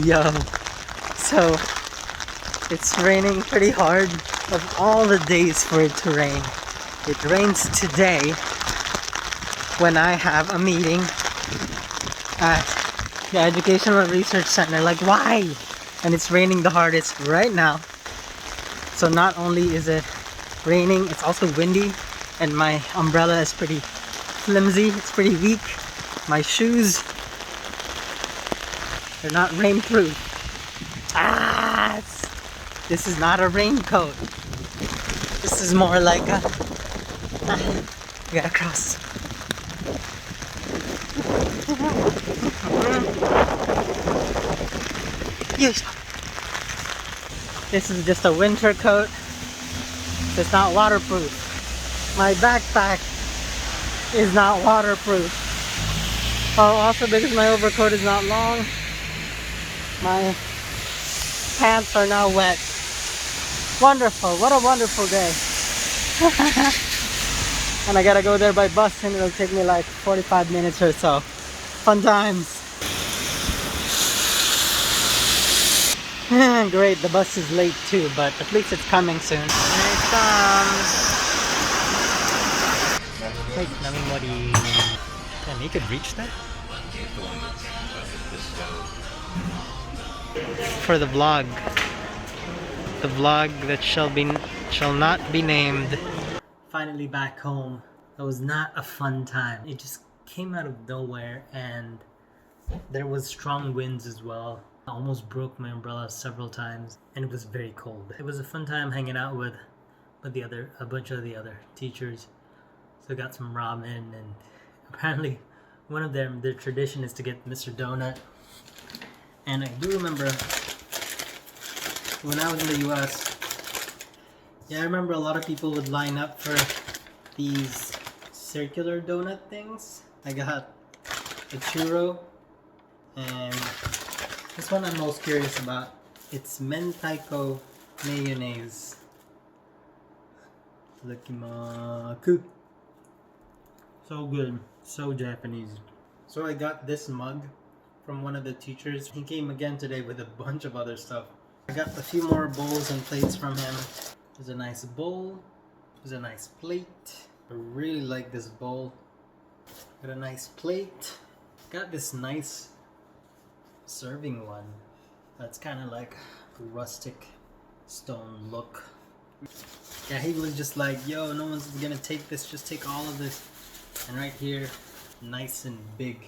Yo, so it's raining pretty hard. Of all the days for it to rain, it rains today when I have a meeting at the Educational Research Center. Like, why? And it's raining the hardest right now. So not only is it raining, it's also windy, and my umbrella is pretty flimsy, it's pretty weak. My shoes, they're not rainproof. This is not a raincoat. This is more like a... I gotta cross. This is just a winter coat. It's not waterproof. My backpack is not waterproof. Oh, also because my overcoat is not long, my pants are now wet. Wonderful, what a wonderful day. And I gotta go there by bus, and it'll take me like 45 minutes or so. Fun times. Great, the bus is late too, but at least it's coming soon. Here it comes. Wait, namimori. Damn, you could reach that? For the vlog that shall not be named. Finally back home. That was not a fun time. It just came out of nowhere, and there was strong winds as well. I almost broke my umbrella several times, and it was very cold. It was a fun time hanging out with a bunch of the other teachers. So I got some ramen, and apparently one of them, their tradition is to get Mr. Donut. And I do remember when I was in the US, I remember a lot of people would line up for these circular donut things. I got a churro, and this one I'm most curious about. It's mentaiko mayonnaise. Ikimaku. So good, so Japanese. So I got this mug from one of the teachers. He came again today with a bunch of other stuff. I got a few more bowls and plates from him. There's a nice bowl. There's a nice plate. I really like this bowl. Got a nice plate. Got this nice serving one. That's kind of like a rustic stone look. Yeah, he was just like, yo, no one's gonna take this, just take all of this. And right here, nice and big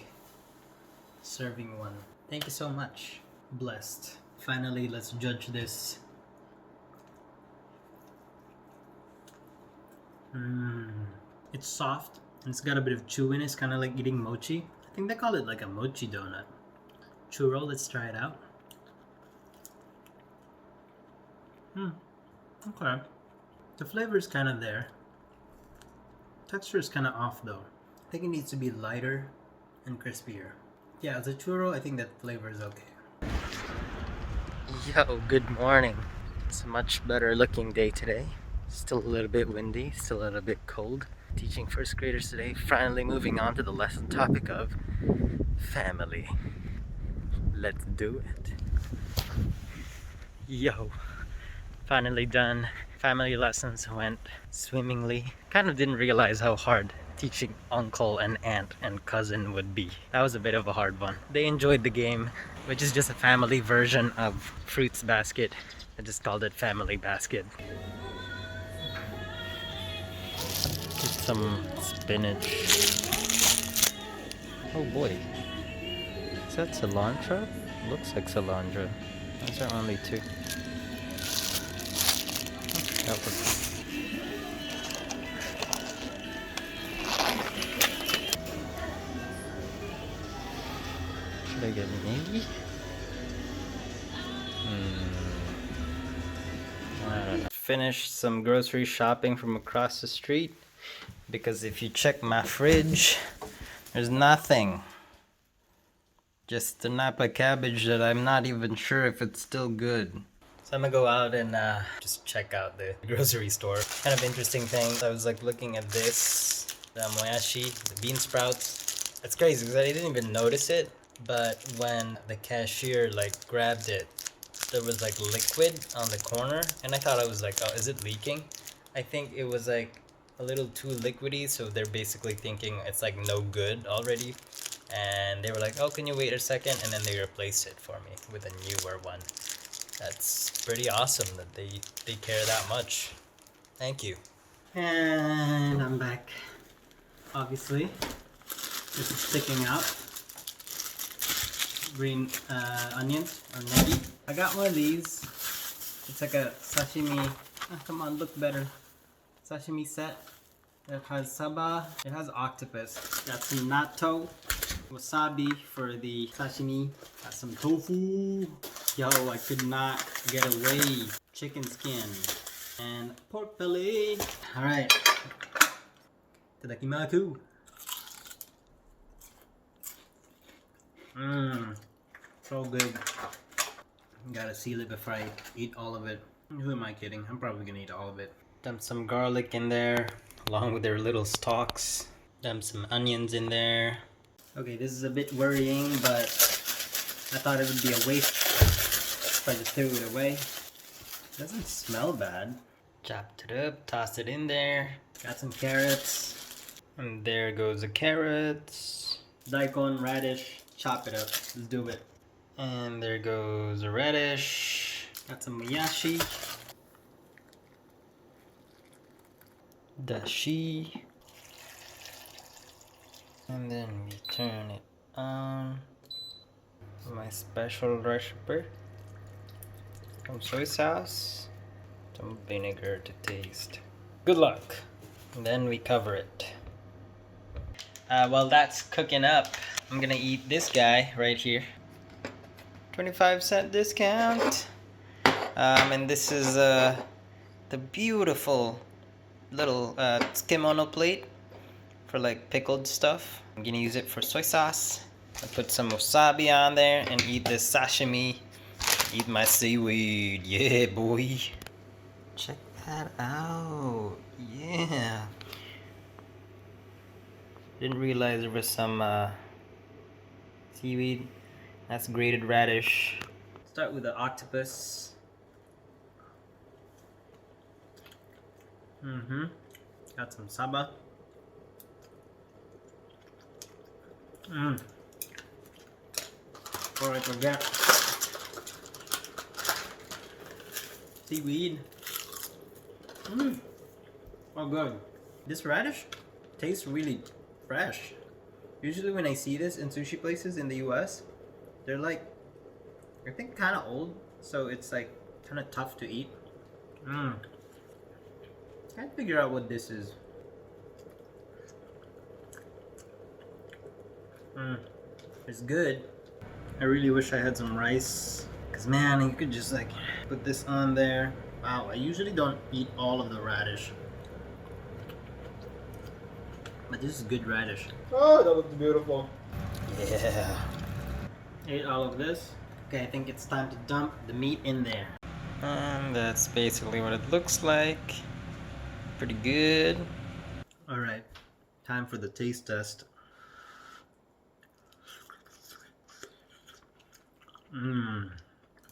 serving one. Thank you so much. Blessed. Finally, let's judge this. It's soft, and it's got a bit of chewiness, kind of like eating mochi. I think they call it like a mochi donut. Churro, let's try it out. Okay. The flavor is kind of there. Texture is kind of off though. I think it needs to be lighter and crispier. Yeah, as a churro, I think that flavor is okay. Yo, good morning. It's a much better looking day today. Still a little bit windy, still a little bit cold. Teaching first graders today. Finally moving on to the lesson topic of family. Let's do it. Yo, finally done. Family lessons went swimmingly. Kind of didn't realize how hard teaching uncle and aunt and cousin would be. That was a bit of a hard one. They enjoyed the game, which is just a family version of Fruits Basket. I just called it Family Basket. Get some spinach. Oh boy. Is that cilantro? Looks like cilantro. Those are only two. That was... Should I get maybe? I don't know. Finished some grocery shopping from across the street, because if you check my fridge, there's nothing. Just the nabe cabbage that I'm not even sure if it's still good. So I'm gonna go out and just check out the grocery store. Kind of interesting thing. I was like looking at this, the moyashi, the bean sprouts. It's crazy because I didn't even notice it but when the cashier like grabbed it, there was like liquid on the corner, and I thought I was like, oh, is it leaking? I think it was like a little too liquidy, so they're basically thinking it's like no good already, and they were like, oh, can you wait a second? And then they replaced it for me with a newer one. That's pretty awesome that they care that much. Thank you. And I'm back. Obviously, this is sticking out. Green onions or nabe. I got one of these. It's like a sashimi. Oh, come on, look better. Sashimi set. It has saba. It has octopus. Got some natto, wasabi for the sashimi. Got some tofu. Yo, I could not get away. Chicken skin and pork belly. All right. Tadakimaku. So good. Gotta seal it before I eat all of it. Who am I kidding? I'm probably gonna eat all of it. Dump some garlic in there, along with their little stalks. Dump some onions in there. Okay, this is a bit worrying, but I thought it would be a waste if I just threw it away. Doesn't smell bad. Chopped it up, tossed it in there. Got some carrots. And there goes the carrots. Daikon, radish, chop it up. Let's do it. And there goes the radish. Got some miyashi. Dashi. And then we turn it on. My special recipe. Some soy sauce. Some vinegar to taste. Good luck. And then we cover it. While that's cooking up, I'm gonna eat this guy right here. 25-cent discount. And this is the beautiful little kimono plate for like pickled stuff. I'm gonna use it for soy sauce. I put some wasabi on there and eat this sashimi. Eat my seaweed. Yeah, boy. Check that out. Yeah. Didn't realize there was some seaweed. That's grated radish. Start with the octopus. Got some saba. Before I forget. Seaweed. Oh, good. This radish tastes really fresh. Usually when I see this in sushi places in the US, they're like, I think kind of old, so it's like kind of tough to eat. Can't figure out what this is. It's good. I really wish I had some rice, cause man, you could just like put this on there. Wow, I usually don't eat all of the radish, but this is good radish. Oh, that looks beautiful. Yeah. Ate all of this. Okay, I think it's time to dump the meat in there. And that's basically what it looks like. Pretty good. Alright, time for the taste test.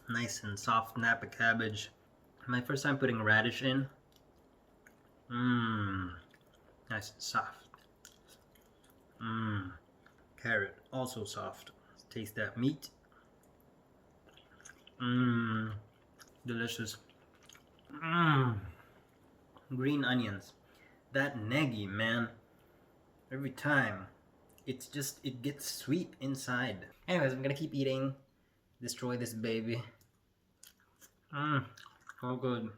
Nice and soft napa cabbage. My first time putting radish in. Nice and soft. Carrot, also soft. Let's taste that meat. Delicious. Green onions. That negi, man. Every time. It's just, it gets sweet inside. Anyways, I'm gonna keep eating. Destroy this baby. So good.